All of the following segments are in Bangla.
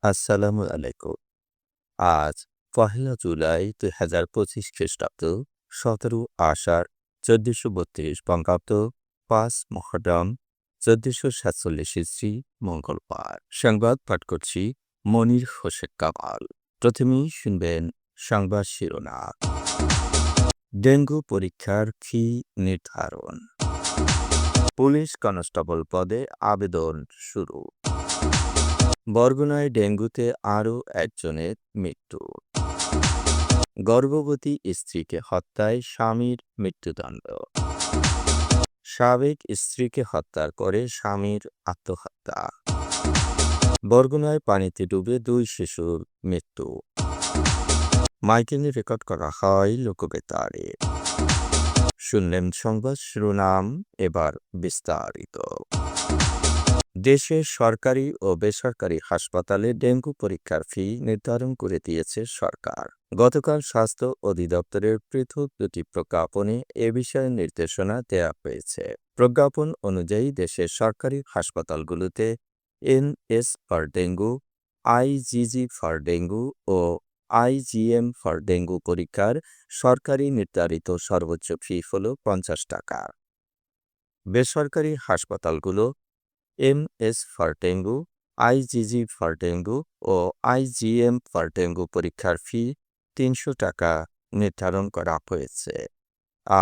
আসসালামু আলাইকুম। আজ ১লা জুলাই ২০২৫ খ্রিস্টাব্দ, ১৭ আষাঢ় ১৪৩২ বঙ্গাব্দ, ৫ মুহররম ১৪৪৭ হিজরি, মঙ্গলবার। সংবাদ পাঠ করছি মনির হোসেন কামাল। প্রথমেই শুনবেন সংবাদ শিরোনাম। ডেঙ্গু পরীক্ষার ফি নির্ধারণ। পুলিশ কনস্টেবল পদে আবেদন শুরু। বরগুনায় ডেঙ্গুতে আরও একজনের মৃত্যু। গর্ভবতী স্ত্রীকে হত্যায় স্বামীর মৃত্যুদণ্ড। সাবেক স্ত্রীকে হত্যার পরে স্বামীর আত্মহত্যা। বরগুনায় পানিতে ডুবে ২ শিশুর মৃত্যু। মাইকিংয়ে রেকর্ড করা হয় লোকবেতারে। শুনলেন সংবাদ শিরোনাম, এবার বিস্তারিত। দেশের সরকারি ও বেসরকারি হাসপাতালে ডেঙ্গু পরীক্ষার ফি নির্ধারণ করে দিয়েছে সরকার। গতকাল স্বাস্থ্য অধিদপ্তরের পৃথক দুটি প্রজ্ঞাপনে এ বিষয়ে নির্দেশনা দেওয়া হয়েছে। প্রজ্ঞাপন অনুযায়ী দেশের সরকারি হাসপাতালগুলোতে NS for dengue, IgG for dengue ও আইজিএম ফর ডেঙ্গু পরীক্ষার সরকারি নির্ধারিত সর্বোচ্চ ফি হল ৫০ টাকা। বেসরকারি হাসপাতালগুলো MS for dengue, IgG for dengue ও আইজিএম ফর ডেঙ্গু পরীক্ষার ফি ৩০০ টাকা নির্ধারণ করা হয়েছে।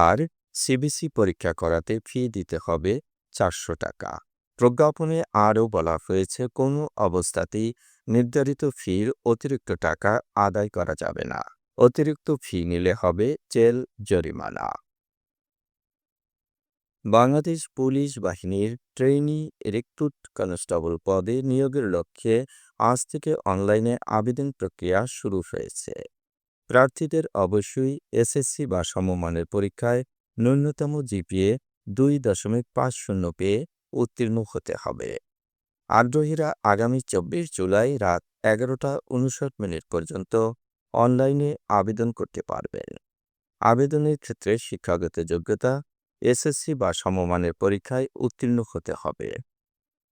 আর সিবিসি পরীক্ষা করাতে ফি দিতে হবে ৪০০ টাকা। প্রজ্ঞাপনে আরও বলা হয়েছে, কোনো অবস্থাতেই নির্ধারিত ফির অতিরিক্ত টাকা আদায় করা যাবে না। অতিরিক্ত ফি নিলে হবে জেল জরিমানা। বাংলাদেশ পুলিশ বাহিনীর ট্রেইনি রিক্রুট কনস্টেবল পদে নিয়োগের লক্ষ্যে আজ থেকে অনলাইনে আবেদন প্রক্রিয়া শুরু হয়েছে। প্রার্থীদের অবশ্যই এসএসসি বা সমমানের পরীক্ষায় ন্যূনতম জিপিএ ২.৫০ পেয়ে উত্তীর্ণ হতে হবে। আগ্রহীরা আগামী ২৪ জুলাই রাত ১১টা ৫৯ পর্যন্ত অনলাইনে আবেদন করতে পারবেন। আবেদনের ক্ষেত্রে শিক্ষাগত যোগ্যতা এসএসসি বা সমমানের পরীক্ষায় উত্তীর্ণ হতে হবে,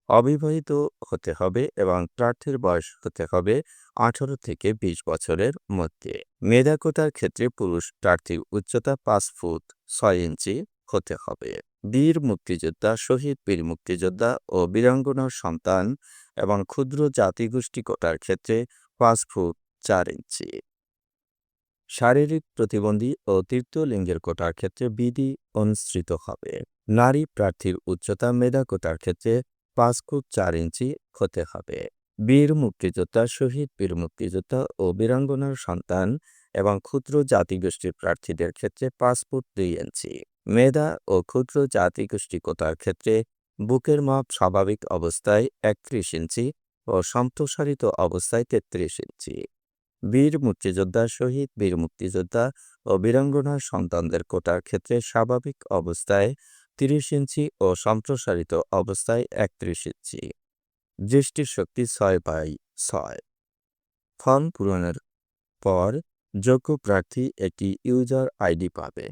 অবিবাহিত হতে হবে এবং প্রার্থীর বয়স হতে হবে ১৮ থেকে ২০ বছরের মধ্যে। মেধা কোটার ক্ষেত্রে পুরুষ প্রার্থীর উচ্চতা ৫ ফুট ৬ ইঞ্চি হতে হবে। বীর মুক্তিযোদ্ধা, শহীদ বীর মুক্তিযোদ্ধা ও বীরাঙ্গনার সন্তান এবং ক্ষুদ্র জাতিগোষ্ঠী কোটার ক্ষেত্রে ৫ ফুট ৪ ইঞ্চি। শারীরিক প্রতিবন্ধী ও তৃতীয় লিঙ্গের কোটার ক্ষেত্রে বিধি অনুসৃত হবে। নারী প্রার্থীর উচ্চতা মেধা কোটার ক্ষেত্রে ৫ ফুট ৪ ইঞ্চি হতে হবে। বীর মুক্তিযোদ্ধা, শহীদ বীর মুক্তিযোদ্ধা ও বীরাঙ্গনার সন্তান এবং ক্ষুদ্র জাতিগোষ্ঠীর প্রার্থীদের ক্ষেত্রে ৫ ফুট ২ ইঞ্চি। মেধা ও ক্ষুদ্র জাতিগোষ্ঠী কোটার ক্ষেত্রে বুকের মাপ স্বাভাবিক অবস্থায় ৩১ ইঞ্চি ও সম্প্রসারিত অবস্থায় ৩৩ ইঞ্চি। বীর মুক্তিযোদ্ধা, শহীদ বীর মুক্তিযোদ্ধা ও বীরাঙ্গনার সন্তানদের কোটার ক্ষেত্রে স্বাভাবিক অবস্থায় ৩০ ইঞ্চি ও সম্প্রসারিত অবস্থায় ৩১ ইঞ্চি। দৃষ্টিশক্তি ৬/৬। ফর্ম পূরণের পর যোগ্য প্রার্থী একটি ইউজার আইডি পাবে।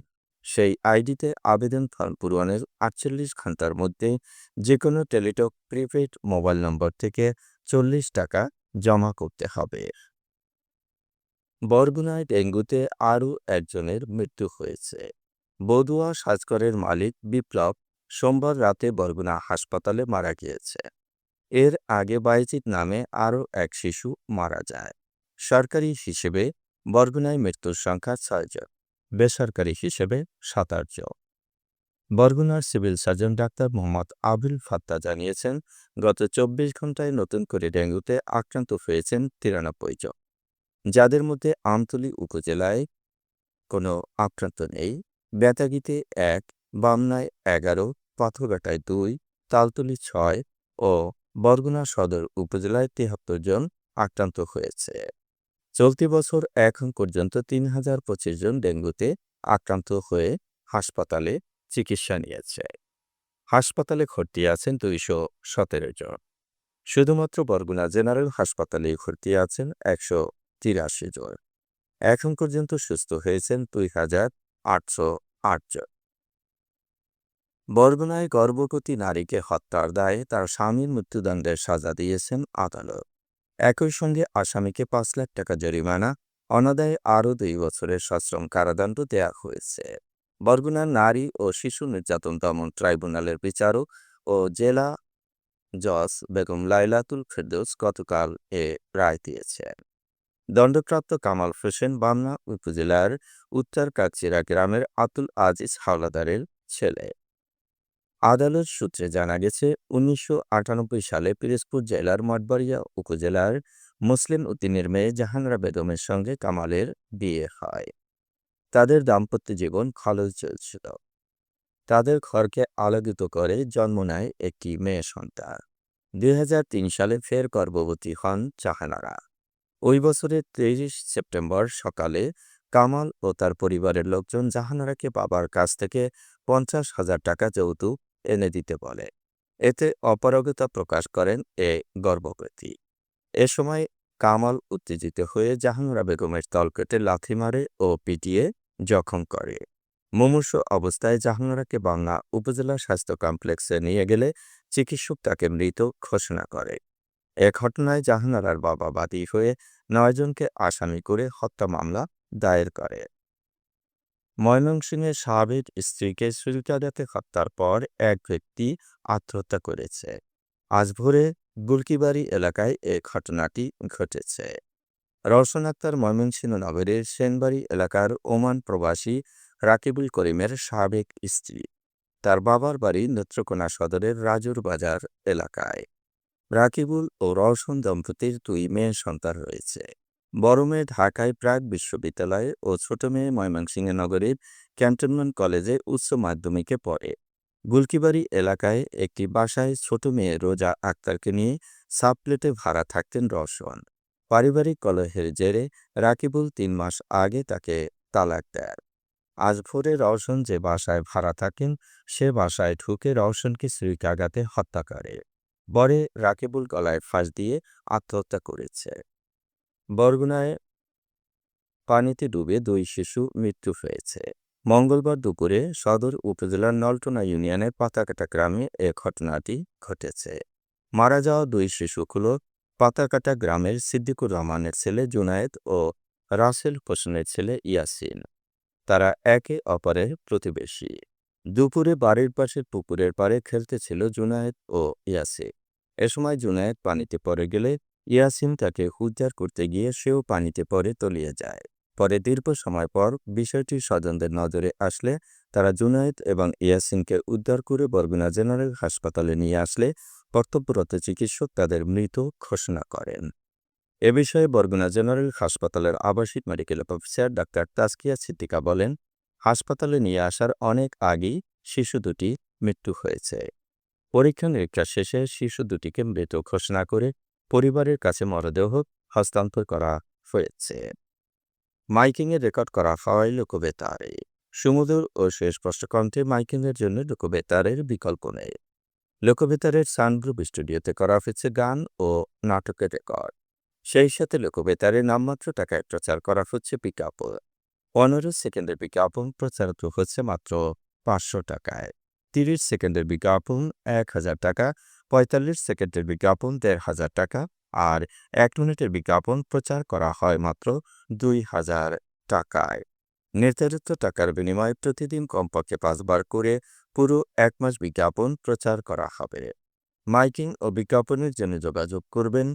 সেই আইডিতে আবেদন ফর্ম পূরণের ৪৮ ঘন্টার মধ্যে যে কোনো টেলিটক প্রিপেড মোবাইল নম্বর থেকে ৪০ টাকা জমা করতে হবে। বরগুনায় ডেঙ্গুতে আরও একজনের মৃত্যু হয়েছে। বদুয়া সাজঘরের মালিক বিপ্লব সোমবার রাতে বরগুনা হাসপাতালে মারা গিয়েছে। এর আগে বাইজিৎ নামে আরও এক শিশু মারা যায়। সরকারি হিসেবে বরগুনায় মৃত্যুর সংখ্যা ৬ জন, বেসরকারি হিসেবে ২৭ জন। বরগুনার civil surgeon doctor Mohammad Abul Fatta জানিয়েছেন, গত ২৪ ঘন্টায় নতুন করে ডেঙ্গুতে আক্রান্ত হয়েছেন ৯৩ জন, যাদের মধ্যে আমতলী উপজেলায় কোনো আক্রান্ত নেই। বেতাগীতে ১, বামনায় ১১, পাথরঘাটায় ২, তালতলী ৬ ও বরগুনা সদর উপজেলায় ৭৩ জন আক্রান্ত হয়েছে। চলতি বছর এখন পর্যন্ত ৩,০২৫ জন ডেঙ্গুতে আক্রান্ত হয়ে হাসপাতালে চিকিৎসা নিয়েছে। হাসপাতালে ভর্তি আছেন ২১৭ জন। শুধুমাত্র বরগুনা জেনারেল হাসপাতালেই ভর্তি আছেন ১৮৩ জন। এখন পর্যন্ত সুস্থ হয়েছেন ২,৮০৮ জন। বরগুনায় গর্ভবতী নারীকে হত্যার দায়ে তার স্বামীর মৃত্যুদণ্ডের সাজা দিয়েছেন আদালত। একই সঙ্গে আসামিকে ৫ লাখ টাকা জরিমানা, অনাদায়ে আরও ২ বছরের সশ্রম কারাদণ্ড দেয়া হয়েছে। বরগুনার নারী ও শিশু নির্যাতন দমন ট্রাইব্যুনালের বিচারক ও জেলা জজ বেগম লাইলাতুল ফেরদৌস গতকাল এ রায় দিয়েছেন। দণ্ডপ্রাপ্ত কামাল হোসেন বামনা উপজেলার উত্তর কাকচিরা গ্রামের আব্দুল আজিজ হাওলাদারের ছেলে। আদালত সূত্রে জানা গেছে, ১৯৯৮ সালে পিরোজপুর জেলার মঠবাড়িয়া উপজেলার মুসলিম উদ্দিনের মেয়ে জাহানারা বেগমের সঙ্গে কামালের বিয়ে হয়। তাদের দাম্পত্য জীবন ভালোই চলছিল। তাদের ঘরকে আলোকিত করে জন্ম নেয় একটি মেয়ে সন্তান। ২০০৩ সালে ফের গর্ভবতী হন জাহানারা। ওই বছরের ৩০ সেপ্টেম্বর সকালে কামাল ও তার পরিবারের লোকজন জাহানারাকে বাবার কাছ থেকে ৫০,০০০ টাকা যৌতুক এনে দিতে বলে। এতে অপারগতা প্রকাশ করেন এ গর্ভবতী। এ সময় কামাল উত্তেজিত হয়ে জাহানারা বেগমের তলপেটে লাথি মারে ও পিটিয়ে জখম করে। মুমূর্ষু অবস্থায় জাহানারাকে বাংলা উপজেলা স্বাস্থ্য কমপ্লেক্সে নিয়ে গেলে চিকিৎসক তাকে মৃত ঘোষণা করে। এ ঘটনায় জাহানারার বাবা বাদী হয়ে ৯ জনকে আসামি করে হত্যা মামলা দায়ের করে। ময়মনসিংহে সাবেক স্ত্রীকে ছুরিকাঘাতে হত্যার পর এক ব্যক্তি আত্মহত্যা করেছে। আজ ভোরে গুলকিবাড়ি এলাকায় এ ঘটনাটি ঘটেছে। রওশন আক্তার ময়মনসিংহ নগরের সেনবাড়ি এলাকার ওমান প্রবাসী রাকিবুল করিমের সাবেক স্ত্রী। তার বাবার বাড়ি নেত্রকোনা সদরের রাজুর বাজার এলাকায়। রাকিবুল ও রওশন দম্পতির ২ মেয়ে সন্তান রয়েছে। বড় মেয়ে ঢাকায় প্রাগ বিশ্ববিদ্যালয়ে ও ছোট মেয়ে ময়মনসিংহ নগরের ক্যান্টনমেন্ট কলেজে উচ্চ মাধ্যমিকে পড়ে। গুলকিবাড়ি এলাকায় একটি বাসায় ছোট মেয়ে রোজা আক্তারকে নিয়ে সাবপ্লেটে ভাড়া থাকতেন রওশন। পারিবারিক কলহের জেরে রাকিবুল ৩ মাস আগে তাকে তালাক দেয়। আজ ভোরে রওশন যে বাসায় ভাড়া থাকেন সে বাসায় ঢুকে রওশনকে ছুরিকাঘাতে হত্যা করে। পরে রাকিবুল গলায় ফাঁস দিয়ে আত্মহত্যা করেছে। বরগুনায় পানিতে ডুবে ২ শিশু মৃত্যু হয়েছে। মঙ্গলবার দুপুরে সদর উপজেলার নলটোনা ইউনিয়নের পাতাকাটা গ্রামে এ ঘটনাটি ঘটেছে। মারা যাওয়া ২ শিশু হল পাতাকাটা গ্রামের সিদ্দিকুর রহমানের ছেলে জুনায়েদ ও রাসেল হোসেনের ছেলে ইয়াসিন। তারা একে অপরের প্রতিবেশী। দুপুরে বাড়ির পাশের পুকুরের পাড়ে খেলতেছিল জুনায়েদ ও ইয়াসিন। এ সময় জুনায়েদ পানিতে পড়ে গেলে ইয়াসিন তাকে উদ্ধার করতে গিয়ে সেও পানিতে পড়ে তলিয়ে যায়। পরে দীর্ঘ সময় পর বিষয়টি স্বজনদের নজরে আসলে তারা জুনায়েদ এবং ইয়াসিনকে উদ্ধার করে বরগুনা জেনারেল হাসপাতালে নিয়ে আসলে কর্তব্যরত চিকিৎসক তাদের মৃত ঘোষণা করেন। এ বিষয়ে বরগুনা জেনারেল হাসপাতালের আবাসিক মেডিকেল অফিসার ডাক্তার তাজকিয়া সিদ্দিকা বলেন, হাসপাতালে নিয়ে আসার অনেক আগেই শিশু দুটি মৃত্যু হয়েছে। পরীক্ষা নিরীক্ষা শেষে শিশু দুটিকে মৃত ঘোষণা করে পরিবারের কাছে মরদেহ হস্তান্তর করা হয়েছে। মাইকিংয়ে রেকর্ড করা হয় লোকবেতারে। সুমধুর ও সুস্পষ্ট কণ্ঠে মাইকিংয়ের জন্য লোকবেতারের বিকল্প নেই। লোকবেতারের সানগ্রুপ স্টুডিওতে করা হয়েছে গান ও নাটকের রেকর্ড। সেই সাথে লোকবেতারে নামমাত্র টাকায় প্রচার করা হচ্ছে বিজ্ঞাপন। ১৫ সেকেন্ডের বিজ্ঞাপন প্রচারিত হচ্ছে মাত্র ৫০০ টাকায়। ৩০ সেকেন্ডের বিজ্ঞাপন ১,০০০ টাকা, ৪৫ সেকেন্ডের বিজ্ঞাপন ১,৫০০ টাকা আর ১ মিনিটের বিজ্ঞাপন প্রচার করা হয় মাত্র ২,০০০ টাকায়। নির্ধারিত টাকার বিনিময়ে প্রতিদিন কমপক্ষে ৫ বার করে পুরো ১ মাস বিজ্ঞাপন প্রচার করা হবে। মাইকিং ও বিজ্ঞাপনের জন্য যোগাযোগ করবেন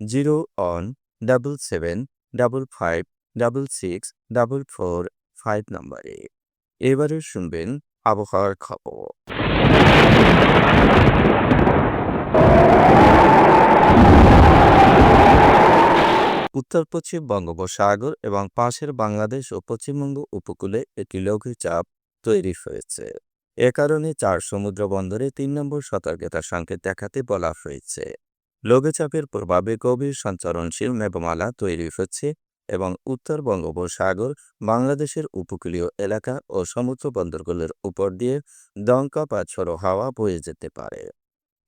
0-1-77-55-66-445 নম্বরে। এবারে শুনবেন আবহাওয়ার খবর। উত্তর পশ্চিম বঙ্গোপসাগর এবং পাশের বাংলাদেশ ও পশ্চিমবঙ্গ উপকূলে একটি লঘুচাপ তৈরি হয়েছে। এ কারণে ৪ সমুদ্র বন্দরে ৩ নম্বর সতর্কতা সংকেত দেখাতে বলা হয়েছে। লঘুচাপের প্রভাবে গভীর সঞ্চারণশীল মেঘমালা তৈরি হচ্ছে এবং উত্তর বঙ্গোপসাগর, বাংলাদেশের উপকূলীয় এলাকা ও সমুদ্র বন্দরগুলোর উপর দিয়ে দমকা বা ঝোড়ো হাওয়া বয়ে যেতে পারে।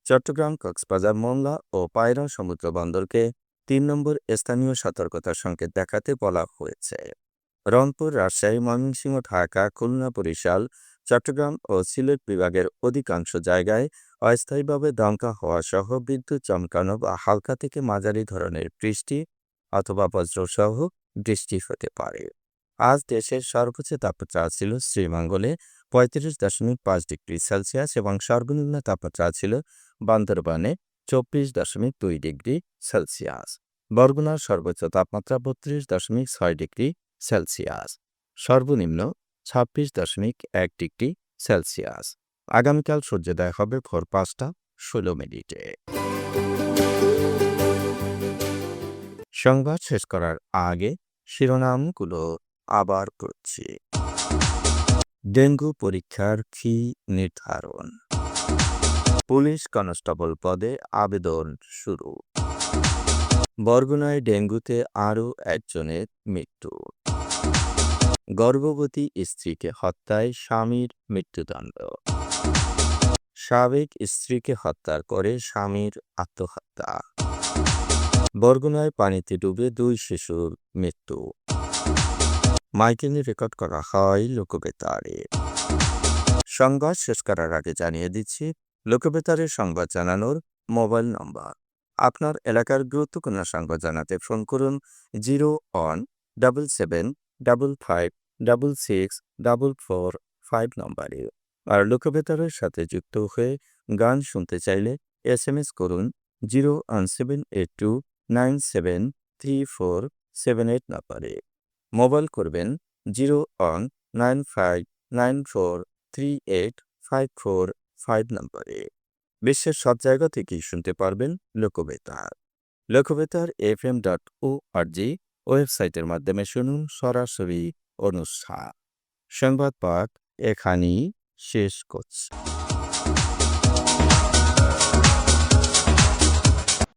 চট্টগ্রাম, কক্সবাজার, মোংলা ও পায়রা সমুদ্র বন্দরকে ৩ নম্বর স্থানীয় সতর্কতা সংকেত দেখাতে বলা হয়েছে। রংপুর, রাজশাহী, ময়মনসিংহ, ঢাকা, খুলনা, বরিশাল, চট্টগ্রাম ও সিলেট বিভাগের অধিকাংশ জায়গায় অস্থায়ীভাবে দমকা হওয়া সহ বিদ্যুৎ চমকানো বা হালকা থেকে মাঝারি ধরনের বৃষ্টি অথবা বজ্রসহ বৃষ্টি হতে পারে। আজ দেশের সর্বোচ্চ তাপমাত্রা ছিল শ্রীমঙ্গলে ৩৫.৫ ডিগ্রি সেলসিয়াস এবং সর্বনিম্ন তাপমাত্রা ছিল বান্দরবানে ২৪.২ ডিগ্রি সেলসিয়াস। বরগুনার সর্বোচ্চ তাপমাত্রা ৩২.৬ ডিগ্রি সেলসিয়াস, সর্বনিম্ন ২৬.১ ডিগ্রি সেলসিয়াস। আগামীকাল সূর্যোদয় হবে ভোর ৫টা ১৬ মিনিটে। সংবাদ শেষ করার আগে শিরোনামগুলো আবার পড়ছি। ডেঙ্গু পরীক্ষার ফি নির্ধারণ, পুলিশ কনস্টেবল পদে আবেদন শুরু, বরগুনায় ডেঙ্গুতে আরও একজনের মৃত্যু, গর্ভবতী স্ত্রীকে হত্যায় স্বামীর মৃত্যুদণ্ড, সাবেক স্ত্রীকে হত্যা করে স্বামীর আত্মহত্যা, বরগুনায় পানিতে ডুবে ২ শিশুর মৃত্যু। মাইকিং রেকর্ড করা হয় লোকবেতারে। সংবাদ শেষ করার আগে জানিয়ে দিচ্ছি লোকবেতারের সংবাদ জানানোর মোবাইল নম্বর। আপনার এলাকার গুরুত্বপূর্ণ সংবাদ জানাতে ফোন করুন 0177556644 নম্বরে। আর লোকবেতারের সাথে যুক্ত হয়ে গান শুনতে চাইলে SMS করুন 01782973478 নম্বরে। মোবাইল করবেন 01959438545 নম্বরে। বিশ্বের সব জায়গা থেকেই শুনতে পারবেন লোকবেতার। লোকবেতার FM.org ওয়েবসাইটের মাধ্যমে শুনুন সরাসরি অনুষ্ঠান। সংবাদ পাঠ এখানেই শেষ করছি।